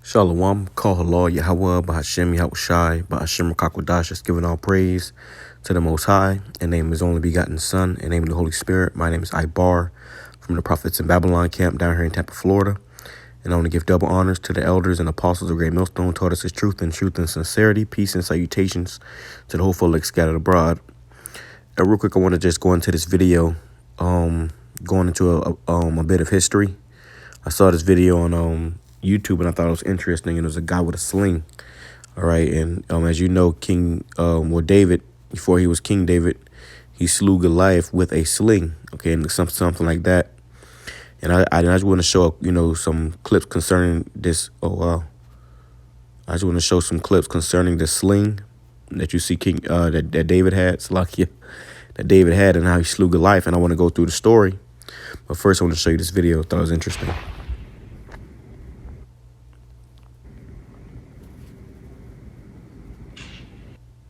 Shalom, call halal, YAHAWAH, BAHASHAM, YAHAWASHI, BAHASHAM, QADASH. Let's give it all praise to the Most High, in name of His only begotten Son, in name of the Holy Spirit. My name is Ibar from the Prophets in Babylon camp down here in Tampa, Florida. And I want to give double honors to the elders and apostles of Great Millstone, taught us His truth and sincerity, peace and salutations to the whole folk scattered abroad. Real quick, I want to just go into this video, going into a bit of history. I saw this video on YouTube and I thought it was interesting, and it was a guy with a sling. All right, and as you know, David, before he was King David, he slew Goliath with a sling. Okay, and something like that. And I just want to show some clips concerning this. Oh wow! I just want to show some clips concerning the sling that you see that David had. Salakia, that David had, and how he slew Goliath. And I want to go through the story. But first, I want to show you this video. I thought it was interesting.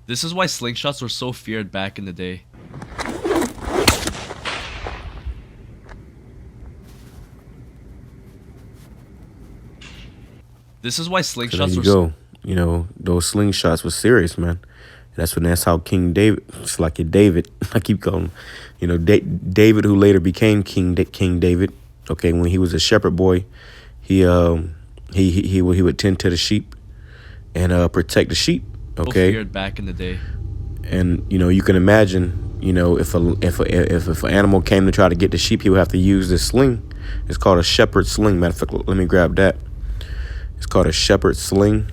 This is why slingshots were so feared back in the day. This is why slingshots were so... those slingshots were serious, man. That's how King David, it's like David, I keep calling him, David, who later became King David. Okay, when he was a shepherd boy, he would tend to the sheep and protect the sheep. Okay, feared back in the day. And you can imagine, if an animal came to try to get the sheep, he would have to use this sling. It's called a shepherd sling. Matter of fact, let me grab that. It's called a shepherd sling.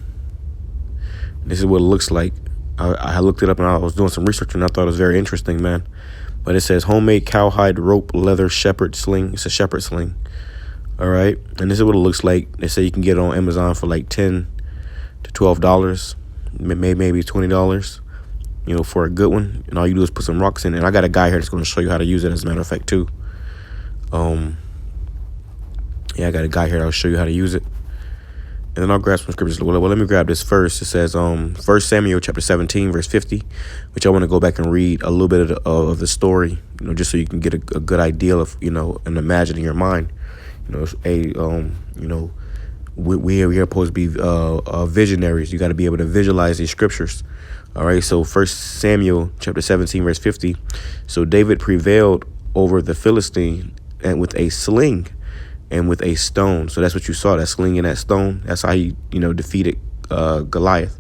This is what it looks like. I looked it up and I was doing some research and I thought it was very interesting, man. But it says homemade cowhide rope leather shepherd sling. It's a shepherd sling. All right, and this is what it looks like. They say you can get it on Amazon for like $10 to $12. Maybe $20, for a good one. And all you do is put some rocks in it. And I got a guy here that's going to show you how to use it, as a matter of fact, too. I got a guy here that'll show you how to use it. And then I'll grab some scriptures. Well, let me grab this first. It says 1 Samuel chapter 17, verse 50, which I want to go back and read a little bit of the story, just so you can get a good idea of, and imagine in your mind. We are supposed to be visionaries. You got to be able to visualize these scriptures. All right. So 1 Samuel chapter 17, verse 50. So David prevailed over the Philistine and with a sling and with a stone. So that's what you saw, that sling and that stone. That's how he, defeated Goliath.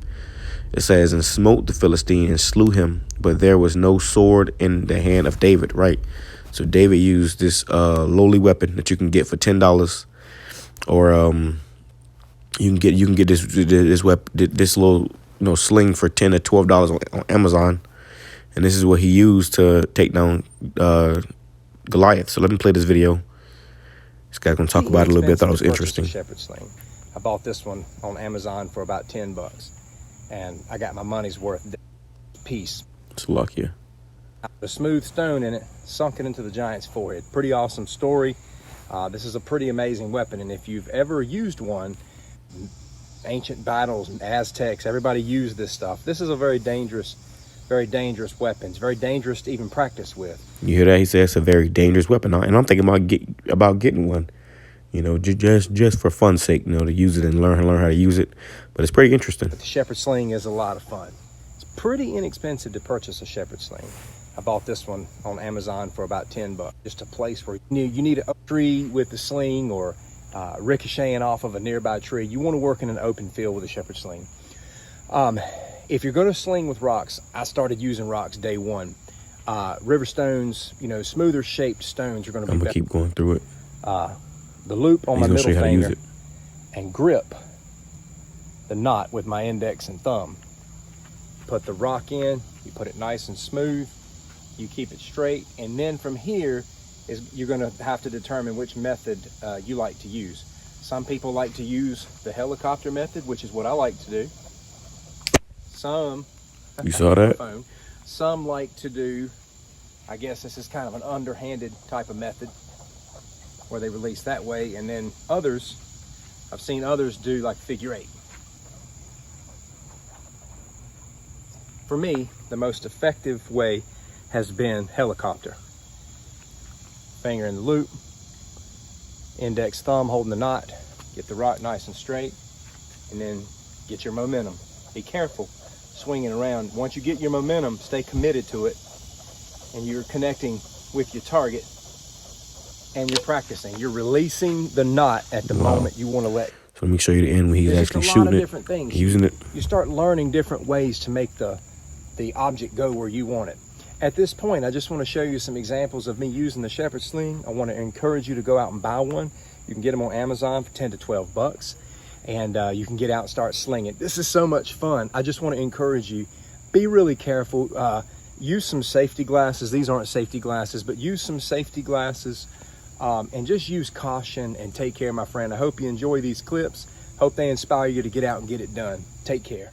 It says, and smote the Philistine and slew him, but there was no sword in the hand of David. Right. So David used this lowly weapon that you can get for $10, or you can get this little sling for $10 to $12 on Amazon, and this is what he used to take down Goliath. So let me play this video. This guy's gonna talk about it a little bit. I thought it was interesting. Shepherd sling. I bought this one on Amazon for about $10, and I got my money's worth. Piece. It's lucky. A smooth stone in it, sunk it into the giant's forehead. Pretty awesome story. This is a pretty amazing weapon, and if you've ever used one, ancient battles, Aztecs, everybody used this stuff. This is a very dangerous weapon. It's very dangerous to even practice with. You hear that? He says it's a very dangerous weapon, and I'm thinking about getting one. Just for fun's sake, to use it and learn how to use it. But it's pretty interesting. But the shepherd sling is a lot of fun. It's pretty inexpensive to purchase a shepherd sling. I bought this one on Amazon for about $10. Just a place where you need a tree with the sling, or ricocheting off of a nearby tree. You want to work in an open field with a shepherd sling. If you're going to sling with rocks, I started using rocks day one. River stones, smoother shaped stones are going to be better. I'm going to keep going through it. The loop on my middle finger, and grip the knot with my index and thumb. Put the rock in, you put it nice and smooth, you keep it straight, and then from here you're going to have to determine which method you like to use. Some people like to use the helicopter method, which is what I like to do. You saw that? Some like to do, I guess this is kind of an underhanded type of method, where they release that way, and then I've seen others do like figure 8. For me, the most effective way has been helicopter. Finger in the loop, index thumb holding the knot, get the rock nice and straight, and then get your momentum. Be careful swinging around. Once you get your momentum, stay committed to it, and you're connecting with your target, and you're practicing. You're releasing the knot at the moment you want to let. So let me show you the end when he's There's actually just a lot shooting of it, different things. using it. You start learning different ways to make the object go where you want it. At this point, I just want to show you some examples of me using the shepherd sling. I want to encourage you to go out and buy one. You can get them on Amazon for 10 to 12 bucks, and you can get out and start slinging. This is so much fun. I just want to encourage you, be really careful. Use some safety glasses. These aren't safety glasses, but use some safety glasses, and just use caution and take care, my friend. I hope you enjoy these clips. Hope they inspire you to get out and get it done. Take care.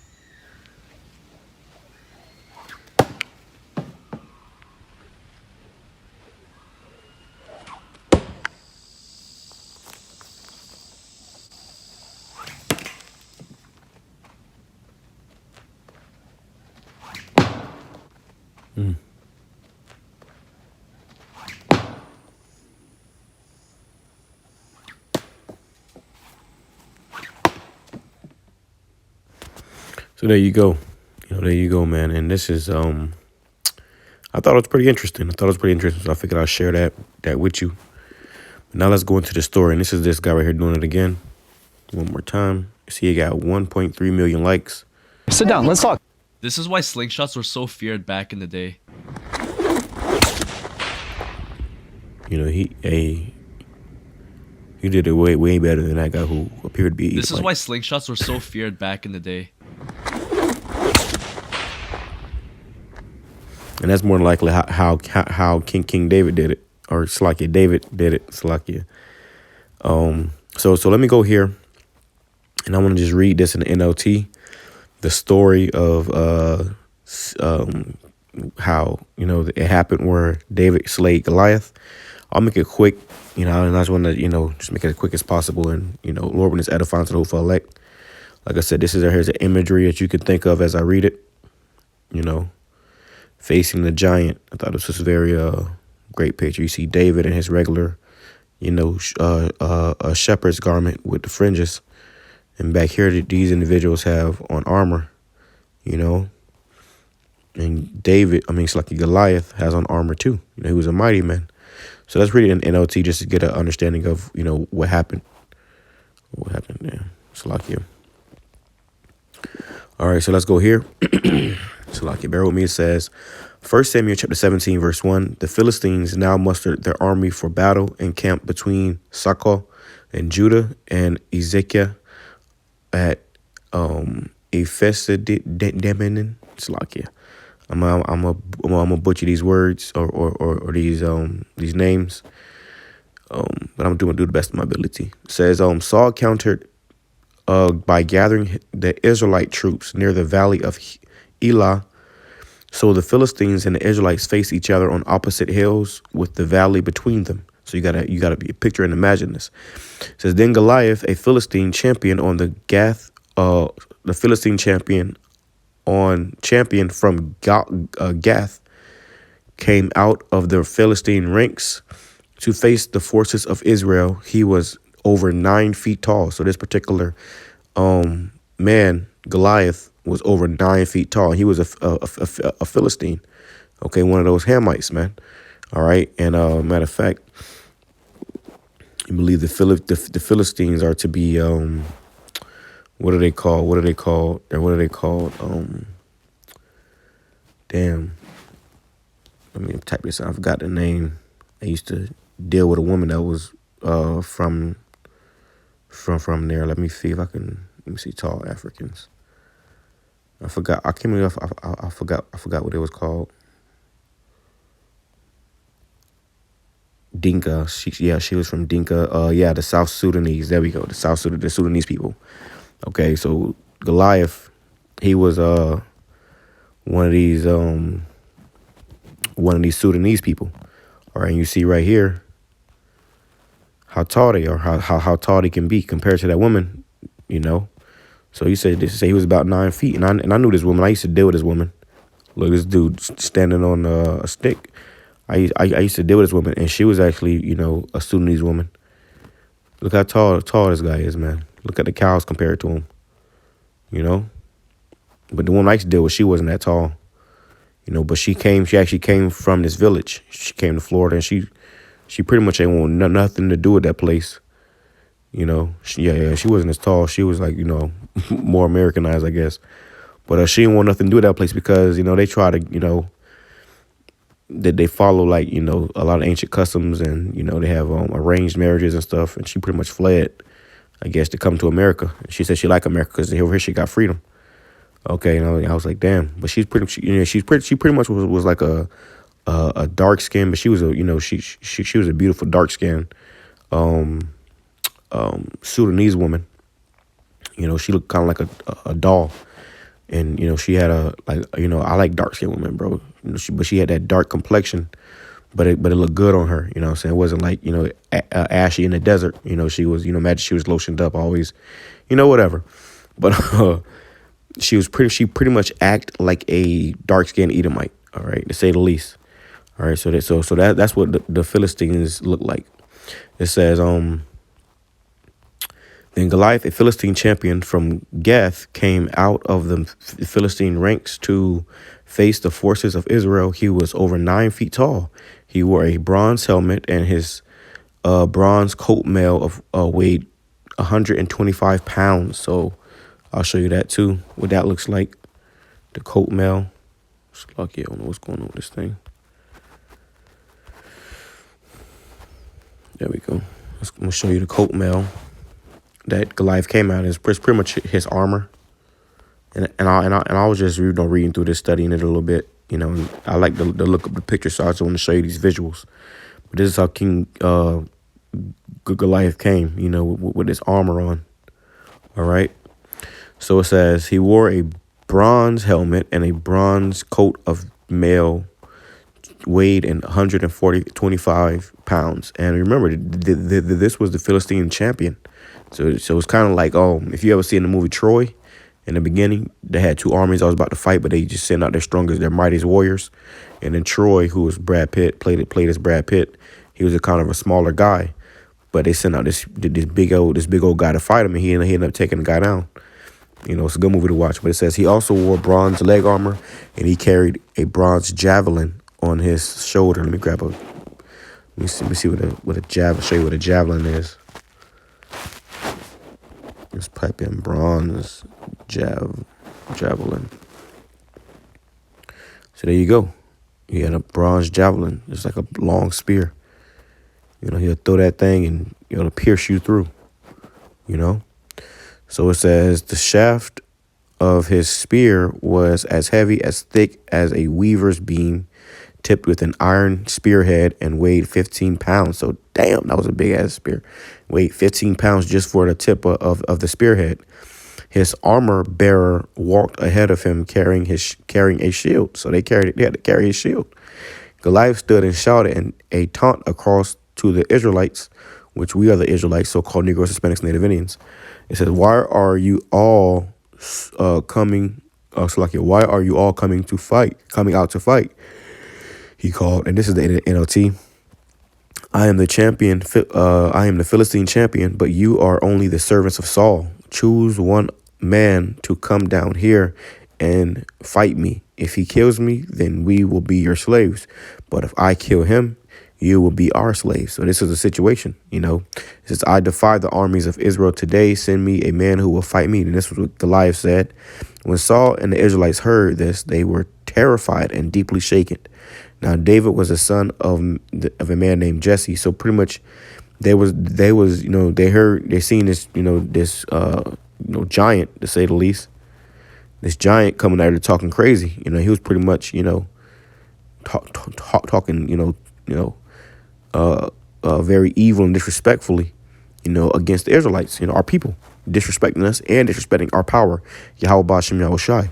So there you go. There you go, man. And this is, I thought it was pretty interesting. So I figured I'll share that with you. Now let's go into the story. And this is this guy right here doing it again. One more time. See, he got 1.3 million likes. Sit down, let's talk. This is why slingshots were so feared back in the day. He did it way better than that guy who appeared to be. This is why slingshots were so feared back in the day. And that's more than likely how King David did it, or Slakia David did it. Slakia. So let me go here, and I want to just read this in the NLT, the story of how it happened where David slayed Goliath. I'll make it quick, and I just want to just make it as quick as possible, and Lord, when it's edifying to the whole elect. Like I said, here's an imagery that you can think of as I read it. Facing the giant. I thought this was a very great picture. You see David in his regular, a shepherd's garment with the fringes. And back here, these individuals have on armor, And David, it's like Goliath has on armor too. He was a mighty man. So let's read it in NLT just to get an understanding of, what happened. What happened there. Salakia. All right, so let's go here. Salakia, bear with me. It says, 1 Samuel chapter 17, verse 1, the Philistines now mustered their army for battle and camped between Saco and Judah and Ezekiah at Ephesidemenin. Salakia. I'm gonna butcher these words or these names, but I'm doing do the best of my ability. It says Saul countered by gathering the Israelite troops near the valley of Elah. So the Philistines and the Israelites face each other on opposite hills with the valley between them. So you gotta be a picture and imagine this. It says, then Goliath, a Philistine champion on the Philistine champion from Gath, came out of the Philistine ranks to face the forces of Israel. He was over 9 feet tall. So this particular man, Goliath, was over 9 feet tall. He was a Philistine, okay, one of those Hamites, man. All right, and matter of fact, you believe the Philistines are to be what are they called? Damn. Let me type this out. I forgot the name. I used to deal with a woman that was from there. Let me see if I can. Let me see. Tall Africans. I forgot. I forgot what it was called. Dinka. She was from Dinka. The South Sudanese. There we go. The Sudanese people. Okay, so Goliath, he was one of these Sudanese people. All right, and you see right here how tall they are, how tall they can be compared to that woman, So he said he was about 9 feet, and I knew this woman. I used to deal with this woman. Look, this dude standing on a stick. I used to deal with this woman, and she was actually, a Sudanese woman. Look how tall this guy is, man. Look at the cows compared to him. you know. But the one I used to deal with, she wasn't that tall, you know. But she actually came from this village. She came to Florida, and she pretty much ain't want nothing to do with that place, you know. She wasn't as tall. She was like, you know, more Americanized, I guess. But she didn't want nothing to do with that place because, you know, they try to, you know, that they follow, like, you know, a lot of ancient customs, and, you know, they have arranged marriages and stuff. And she pretty much fled, I guess, to come to America. She said she liked America because over here she got freedom. Okay, and I was like, damn. But she pretty much was like a dark skin, but she was a, you know, she was a beautiful dark skin Sudanese woman. You know, she looked kind of like a doll. And, you know, she had you know, I like dark skinned women, bro. You know, but she had that dark complexion, but it looked good on her. You know what I'm saying? It wasn't like, you know, ashy in the desert. You know, she was, you know, imagine she was lotioned up always, you know, whatever. But she pretty much act like a dark skinned Edomite. All right, to say the least. All right, so that's what the Philistines look like. It says, then Goliath, a Philistine champion from Gath, came out of the Philistine ranks to face the forces of Israel. He was over 9 feet tall. He wore a bronze helmet, and his bronze coat mail weighed 125 pounds. So I'll show you that too, what that looks like. The coat mail. It's lucky. I don't know what's going on with this thing. There we go. I'm going to show you the coat mail that Goliath came out. It's pretty much his armor. And I was just, you know, reading through this, studying it a little bit. You know, and I like the look of the picture, so I just want to show you these visuals. But this is how King Goliath came, you know, with his armor on. All right. So it says he wore a bronze helmet and a bronze coat of mail, weighed in 125 pounds. And remember, this was the Philistine champion. So it's kind of like, if you ever see in the movie Troy, in the beginning, they had 2 armies that was about to fight, but they just sent out their strongest, their mightiest warriors. And then Troy, who was Brad Pitt, played as Brad Pitt. He was a kind of a smaller guy, but they sent out this big old guy to fight him, and he ended up taking the guy down. You know, it's a good movie to watch. But it says he also wore bronze leg armor, and he carried a bronze javelin on his shoulder. Let me see what a javelin. Show you what a javelin is. Let's pipe in bronze javelin. So there you go. He had a bronze javelin. It's like a long spear. You know, he'll throw that thing and it'll pierce you through. You know. So it says the shaft of his spear was as heavy, as thick as a weaver's beam, tipped with an iron spearhead, and weighed 15 pounds. So damn, that was a big ass spear. Weighed 15 pounds just for the tip of the spearhead. His armor bearer walked ahead of him carrying a shield. So they had to carry his shield. Goliath stood and shouted a taunt across to the Israelites, which we are the Israelites, so-called Negroes, Hispanics, Native Indians. It says, why are you all coming out to fight? He called, and this is the NLT. I am the champion. I am the Philistine champion, but you are only the servants of Saul. Choose one man to come down here and fight me. If he kills me, then we will be your slaves. But if I kill him, you will be our slaves. So this is a situation, you know. It says, I defy the armies of Israel today. Send me a man who will fight me. And this was what Goliath said. When Saul and the Israelites heard this, they were terrified and deeply shaken. Now, David was a son of a man named Jesse. So pretty much they seen this, this giant, to say the least. This giant coming out there talking crazy. You know, he was pretty much, talking, very evil and disrespectfully, against the Israelites, our people, disrespecting us and disrespecting our power. YAHAWAH, BAHASHAM, YAHAWASHI.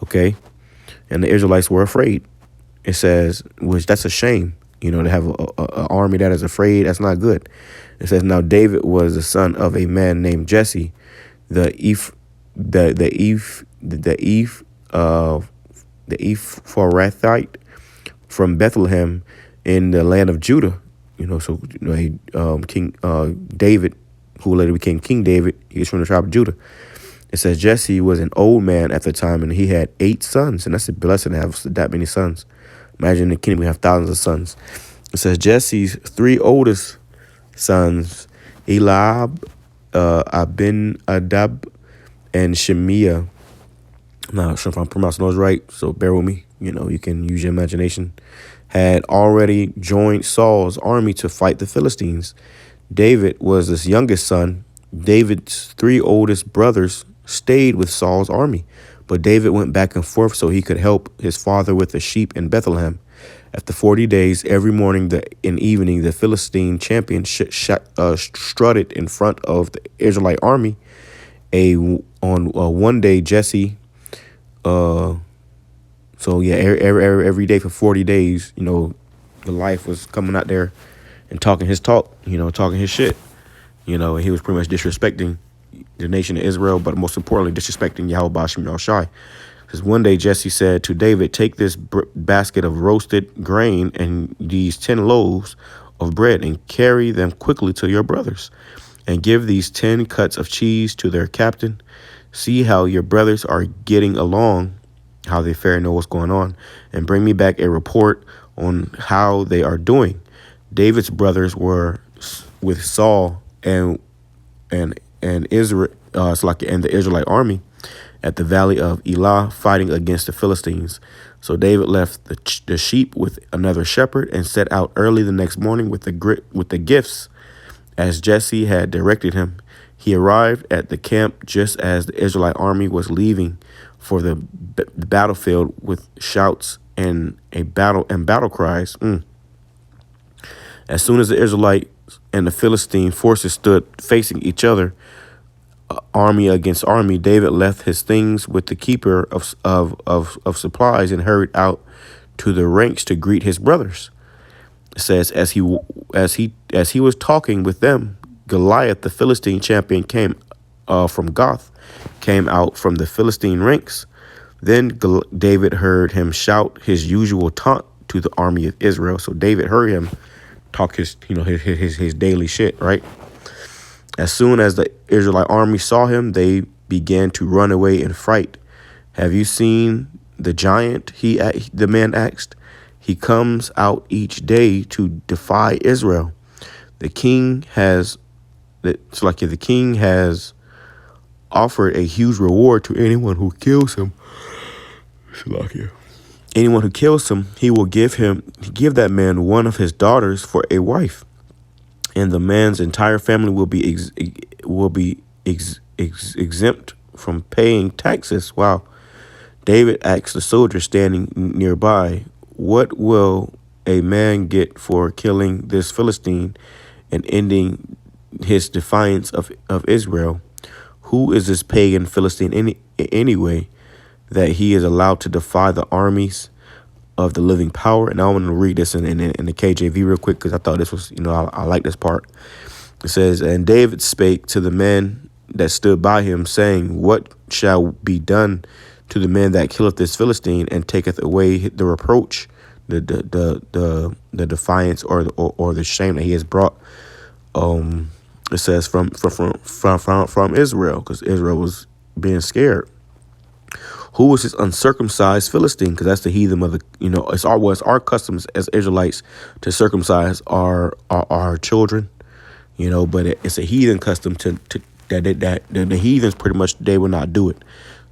Okay. And the Israelites were afraid. It says, which that's a shame, to have an army that is afraid. That's not good. It says, now David was the son of a man named Jesse, the Ephrathite from Bethlehem in the land of Judah. King David, who later became King David, he was from the tribe of Judah. It says Jesse was an old man at the time, and he had 8 sons, and that's a blessing to have that many sons. Imagine the kingdom, we have thousands of sons. It says Jesse's 3 oldest sons, Eliab, Abinadab, and Shemiah. I'm not sure if I'm pronouncing those right, so bear with me. You can use your imagination. Had already joined Saul's army to fight the Philistines. David was his youngest son. David's 3 oldest brothers stayed with Saul's army, but David went back and forth so he could help his father with the sheep in Bethlehem. After 40 days, every morning and evening, the Philistine champion strutted in front of the Israelite army. One day, Jesse, every day for 40 days, Goliath was coming out there and talking his talk, talking his shit, and he was pretty much disrespecting the nation of Israel, but most importantly, disrespecting Yahweh BAHASHAM YAHAWASHI. Because one day Jesse said to David, take this basket of roasted grain and these 10 loaves of bread and carry them quickly to your brothers, and give these 10 cuts of cheese to their captain. See how your brothers are getting along, how they fare, know what's going on, and bring me back a report on how they are doing. David's brothers were with Saul and Israel, and the Israelite army at the valley of Elah, fighting against the Philistines. So David left the sheep with another shepherd and set out early the next morning with the gifts as Jesse had directed him. He arrived at the camp just as the Israelite army was leaving for the battlefield with shouts and battle cries. As soon as the Israelite and the Philistine forces stood facing each other, army against army, David left his things with the keeper of supplies and hurried out to the ranks to greet his brothers. It says as he was talking with them, Goliath, the Philistine champion, came from Gath, came out from the Philistine ranks. Then David heard him shout his usual taunt to the army of Israel. So David heard him talk his daily shit, right? As soon as the Israelite army saw him, they began to run away in fright. Have you seen the giant? The man asked. He comes out each day to defy Israel. The king has offered a huge reward to anyone who kills him. Anyone who kills him, he will give that man one of his daughters for a wife, and the man's entire family will be exempt from paying taxes. Wow. David asked the soldier standing nearby, what will a man get for killing this Philistine and ending his defiance of Israel? Who is this pagan Philistine anyway, that he is allowed to defy the armies of the living power? And I want to read this in the KJV real quick, because I thought this was, I like this part. It says, and David spake to the men that stood by him, saying, what shall be done to the man that killeth this Philistine and taketh away the reproach, the defiance or the shame that he has brought? It says from Israel, because Israel was being scared. Who is this uncircumcised Philistine? Because that's the heathen of the, it's our customs as Israelites to circumcise our children, but it's a heathen custom that the heathens pretty much, they will not do it.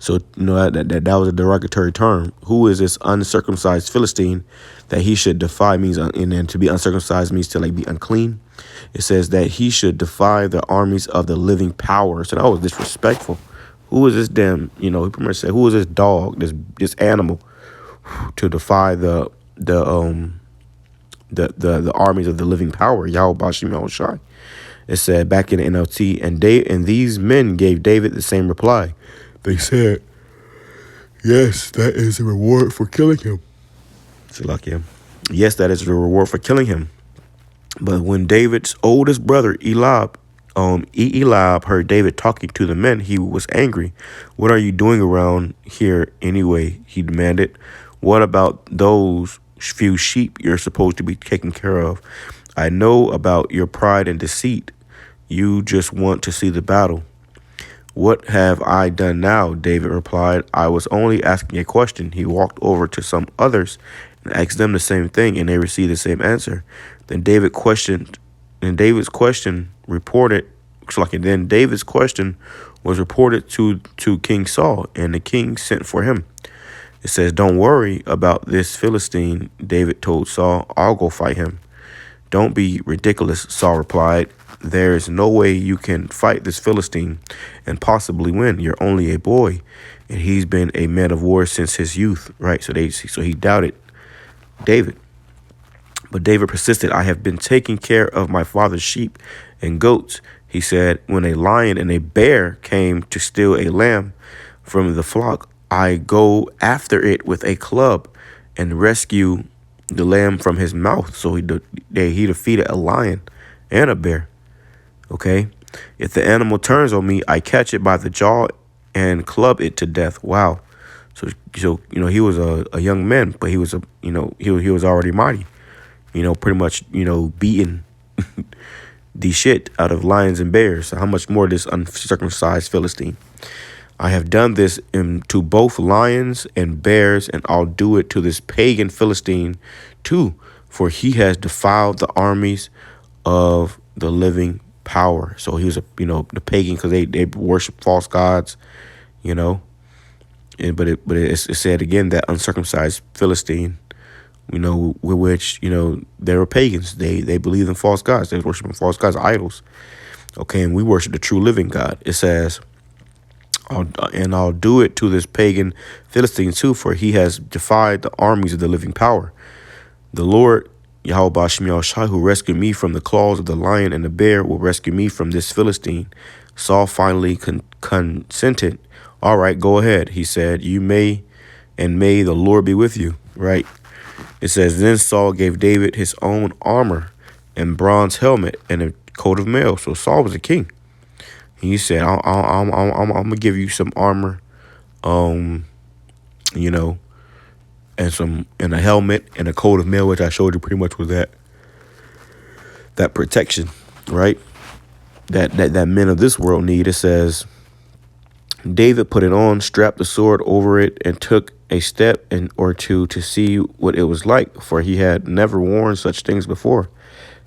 So, that was a derogatory term. Who is this uncircumcised Philistine that he should defy? Means, and then to be uncircumcised means to be unclean. It says that he should defy the armies of the living power. So that was disrespectful. Who is this damn, he pretty much said, who is this dog, this animal, to defy the armies of the living power? Yahweh BAHASHAM YAHAWASHI. It said back in the NLT, and these men gave David the same reply. They said, yes, that is a reward for killing him. Yes, that is the reward for killing him. But when David's oldest brother, Eliab, heard David talking to the men, he was angry. What are you doing around here anyway? He demanded. What about those few sheep you're supposed to be taking care of? I know about your pride and deceit. You just want to see the battle. What have I done now? David replied. I was only asking a question. He walked over to some others and asked them the same thing, and they received the same answer. Then David's question was reported to King Saul, and the king sent for him. It says, "Don't worry about this Philistine," David told Saul. "I'll go fight him." "Don't be ridiculous," Saul replied. "There's no way you can fight this Philistine and possibly win. You're only a boy, and he's been a man of war since his youth." Right? So he doubted David. But David persisted. "I have been taking care of my father's sheep and goats," he said. "When a lion and a bear came to steal a lamb from the flock, I go after it with a club and rescue the lamb from his mouth." So he defeated a lion and a bear. Okay. "If the animal turns on me, I catch it by the jaw and club it to death." Wow. So he was a young man, but he was he was already mighty. Pretty much beating the shit out of lions and bears. So how much more this uncircumcised Philistine? "I have done this to both lions and bears, and I'll do it to this pagan Philistine too, for he has defiled the armies of the living power." So he was the pagan, because they worship false gods, but it said again that uncircumcised Philistine, with which they were pagans. They believed in false gods. They were worshiping false gods, idols. Okay, and we worship the true living God. It says, I'll do it to this pagan Philistine too, for he has defied the armies of the living power. The Lord, YAHAWASHI, who rescued me from the claws of the lion and the bear, will rescue me from this Philistine." Saul finally consented. "All right, go ahead," he said. "You may, and may the Lord be with you." Right? It says, then Saul gave David his own armor and bronze helmet and a coat of mail. So Saul was a king. He said, I'm gonna give you some armor, and a helmet and a coat of mail, which I showed you pretty much was that protection, right? That men of this world need. It says, David put it on, strapped the sword over it, and took a step or two to see what it was like, for he had never worn such things before.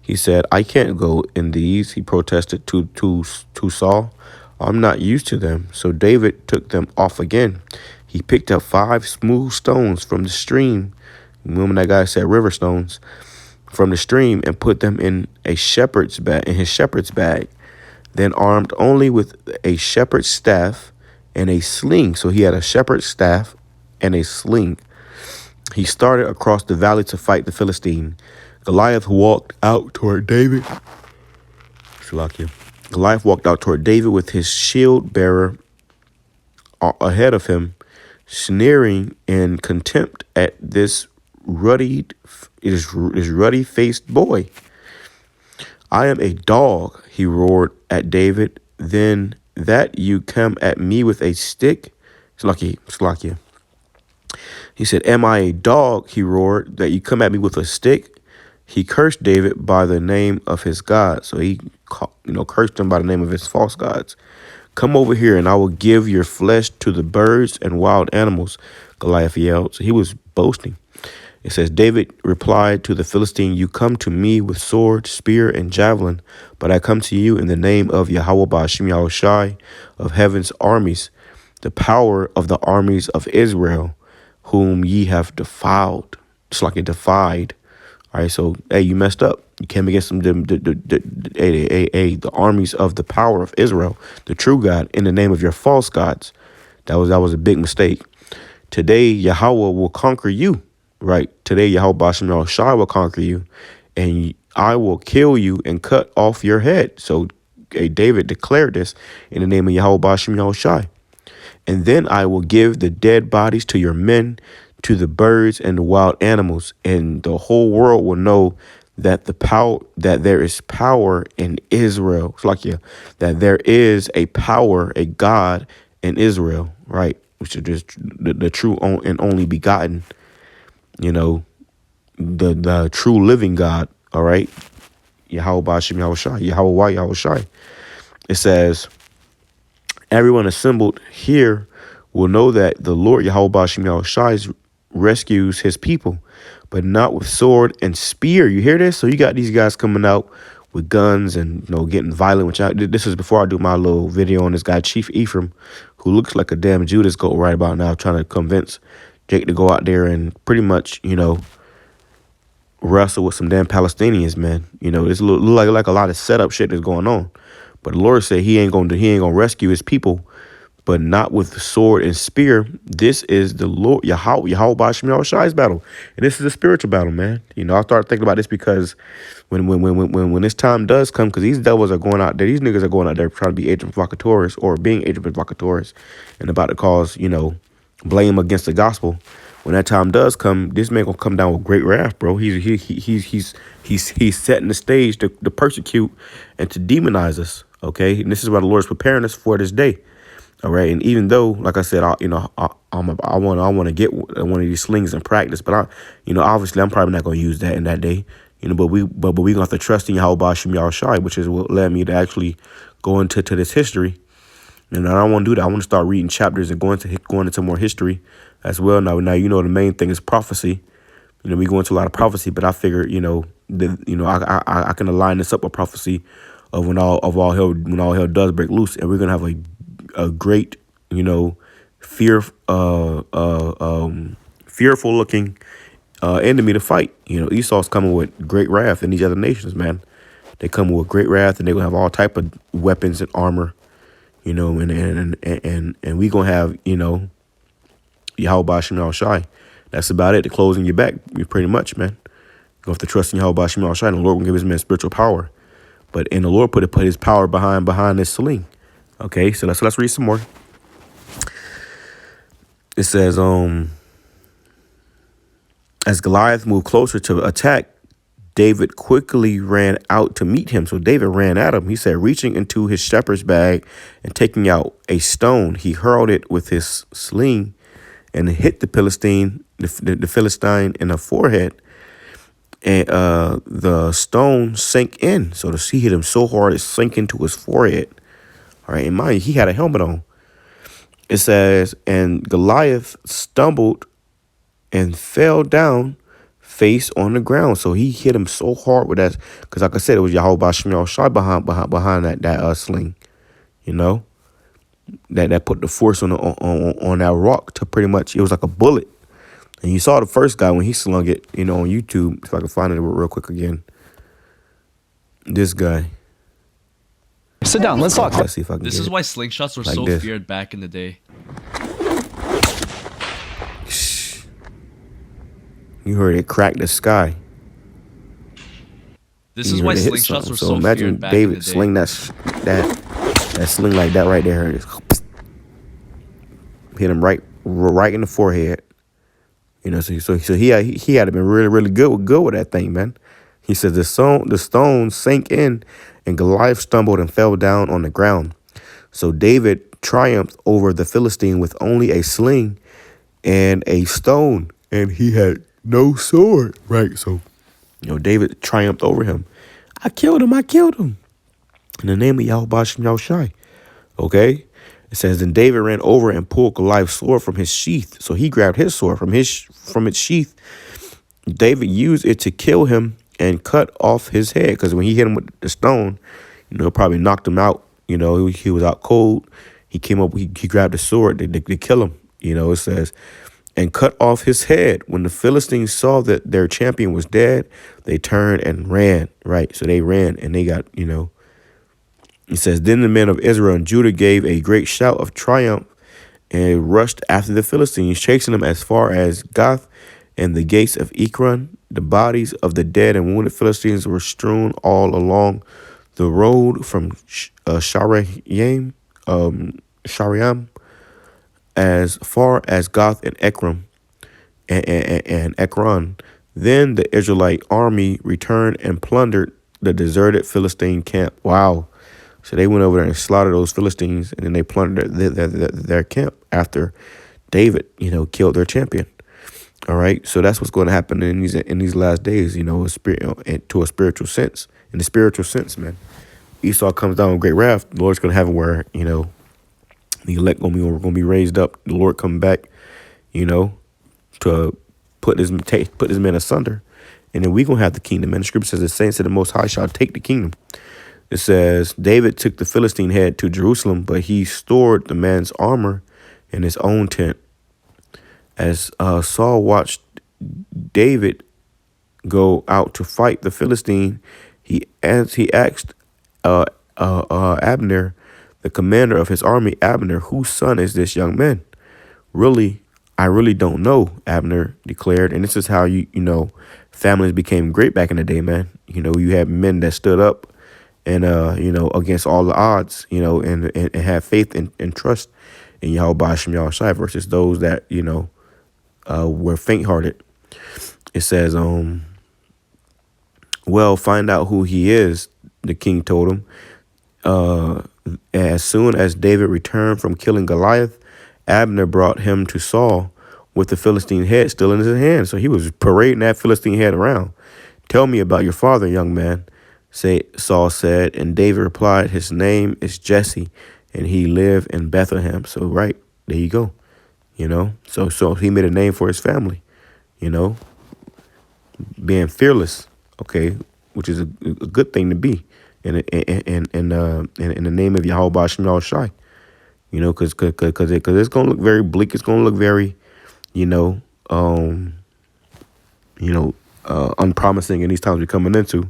He said, "I can't go in these," he protested to Saul. "I'm not used to them." So David took them off again. He picked up 5 smooth stones from the stream. Remember that guy said river stones from the stream, and put them in his shepherd's bag. Then, armed only with a shepherd's staff and a sling, so he had a shepherd's staff and a sling, he started across the valley to fight the Philistine. Goliath walked out toward David. Goliath walked out toward David with his shield bearer ahead of him, sneering in contempt at this ruddy-faced boy. "I am a dog," he roared at David. "Then that you come at me with a stick?" Slakia. He said, "Am I a dog," he roared, "that you come at me with a stick?" He cursed David by the name of his God. So he cursed him by the name of his false gods. "Come over here, and I will give your flesh to the birds and wild animals," Goliath yelled. So he was boasting. It says, David replied to the Philistine, "You come to me with sword, spear, and javelin, but I come to you in the name of Yahawah BAHASHAM YAHWASHI of heaven's armies, the power of the armies of Israel, whom ye have defiled." It's like it defied. All right, so hey, you messed up. You came against them, the armies of the power of Israel, the true God, in the name of your false gods. That was a big mistake. Today, Yahawah will conquer you. Right. Today, Yahawah BAHASHAM YAHWASHI will conquer you, and I will kill you and cut off your head. So David declared this in the name of Yahawah BAHASHAM YAHWASHI. "And then I will give the dead bodies to your men, to the birds and the wild animals, and the whole world will know that there is power in Israel." It's like, that there is a power, a God in Israel, right? Which is just the true and only begotten, the true living God. All right. Yahawah BAHASHAM YAHWASHI, YAHAWAH YAHWASHI. It says, Everyone assembled here will know that the Lord Yahawah rescues his people, but not with sword and spear. You hear this? So you got these guys coming out with guns and getting violent. This is before I do my little video on this guy Chief Ephraim, who looks like a damn Judas goat right about now, trying to convince Jake to go out there and pretty much wrestle with some damn Palestinians, man. This look like a lot of setup shit that's going on. But the Lord said he ain't gonna rescue his people, but not with the sword and spear. This is the Lord Yahawah's battle, and this is a spiritual battle, man. I started thinking about this because when this time does come, because these devils are going out there, these niggas are going out there trying to be agent provocateurs or being agent provocateurs, and about to cause blame against the gospel. When that time does come, this man gonna come down with great wrath, bro. He's setting the stage to persecute and to demonize us. Okay, and this is why the Lord is preparing us for this day. All right, and even though, like I said, I want to get one of these slings in practice, but obviously I'm probably not gonna use that in that day. But we gonna have to trust in YAHAWASHI, which is what led me to actually go into this history. And I don't want to do that. I want to start reading chapters and going into more history as well. Now the main thing is prophecy. We go into a lot of prophecy, but I figure I can align this up with prophecy of when all hell does break loose, and we're gonna have a great fearful looking enemy to fight. Esau's coming with great wrath, and these other nations, man, they come with great wrath, and they're gonna have all type of weapons and armor. And we gonna have Yahawah. That's about it. The closing your back, pretty much, man. You have to trust in Yahawah, and the Lord will give his man spiritual power. But the Lord put his power behind this sling. Okay, so let's read some more. It says, as Goliath moved closer to attack, David quickly ran out to meet him. So David ran at him. He said, reaching into his shepherd's bag and taking out a stone, he hurled it with his sling and hit the Philistine in the forehead. And the stone sank in. So he hit him so hard it sank into his forehead. All right, and mind you, he had a helmet on. It says, and Goliath stumbled and fell down face on the ground. So he hit him so hard with that, because like I said, it was Yahawah behind that sling. That put the force on that rock to pretty much, it was like a bullet. And you saw the first guy when he slung it, on YouTube. If I can find it real quick again. This guy. Sit down, let's talk. Let's see if I can This is why slingshots were like so this. feared back in the day. You heard it crack the sky. This is why slingshots were so imagine feared back in the David day. sling that sling like that right there. Just hit him right in the forehead. So he had to been really good with that thing, man. He said the stone sank in, and Goliath stumbled and fell down on the ground. So David triumphed over the Philistine with only a sling and a stone, and he had no sword. Right, so David triumphed over him. I killed him. In the name of Yahawah. Okay? It says, then David ran over and pulled Goliath's sword from his sheath. So he grabbed his sword from its sheath. David used it to kill him and cut off his head, because when he hit him with the stone, it probably knocked him out. He was out cold. He came up, he grabbed the sword to kill him. It says, and cut off his head. When the Philistines saw that their champion was dead, they turned and ran. Right, so they ran, and they got, It says, then the men of Israel and Judah gave a great shout of triumph and rushed after the Philistines, chasing them as far as Gath and the gates of Ekron. The bodies of the dead and wounded Philistines were strewn all along the road from Shariam as far as Gath and Ekron. Then the Israelite army returned and plundered the deserted Philistine camp. Wow. So they went over there and slaughtered those Philistines, and then they plundered their camp after David, killed their champion. All right, so that's what's going to happen in these last days, to a spiritual sense. In the spiritual sense, man, Esau comes down with great wrath. The Lord's going to have him where, The elect gonna be raised up. The Lord come back, to put his men asunder, and then we gonna have the kingdom. And the scripture says the saints of the Most High shall take the kingdom. It says David took the Philistine head to Jerusalem, but he stored the man's armor in his own tent. As Saul watched David go out to fight the Philistine, he asked Abner, the commander of his army, Abner, whose son is this young man? I really don't know, Abner declared. And this is how families became great back in the day, man. You had men that stood up and against all the odds, and have faith and trust in Yahweh BAHASHAM YAHAWASHI versus those that were faint-hearted. It says, well, find out who he is, the king told him. As soon as David returned from killing Goliath, Abner brought him to Saul with the Philistine head still in his hand. So he was parading that Philistine head around. Tell me about your father, young man, Saul said. And David replied, his name is Jesse, and he lived in Bethlehem. So right, there you go. So he made a name for his family, being fearless, okay, which is a good thing to be in the name of Yahweh BAHASHAM YAHAWASHI. Because it's gonna look very bleak. It's gonna look very, unpromising in these times we're coming into,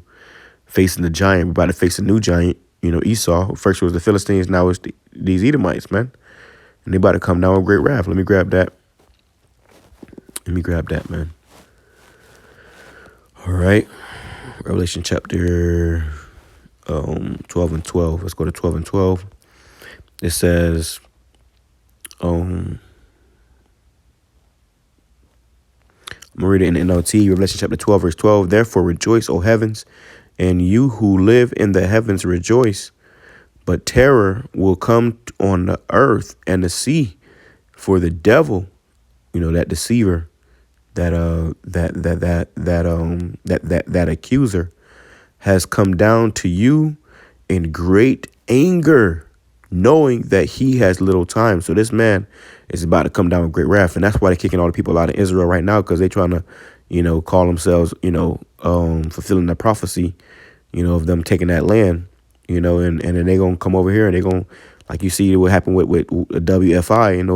facing the giant. We're about to face a new giant. Esau. First it was the Philistines. Now it's these Edomites, man. And they about to come down with great wrath. Let me grab that, man. All right. Revelation chapter 12 and 12. Let's go to 12 and 12. It says, I'm going to read it in NLT, Revelation chapter 12, verse 12. Therefore rejoice, O heavens, and you who live in the heavens rejoice. But terror will come on the earth and the sea, for the devil, that deceiver, that accuser, has come down to you in great anger, knowing that he has little time. So this man is about to come down with great wrath. And that's why they're kicking all the people out of Israel right now, because they're trying to, call themselves, fulfilling the prophecy, of them taking that land, and then they're going to come over here and they're going to, like you see what happened with WFI and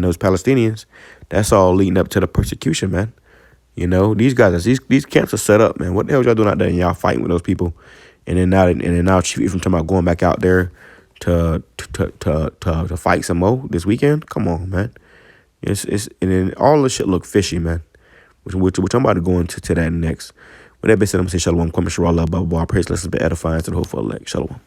those Palestinians. That's all leading up to the persecution, man. These guys, these camps are set up, man. What the hell y'all doing out there and y'all fighting with those people? And then now chief from talking about going back out there to fight some more this weekend. Come on, man. And then all this shit look fishy, man. Which I'm about to go into that next. With that being said, I'm gonna say shalom, kwame shalom, blah blah blah. Praise, blessings, be edifying to the whole elect. Shalom.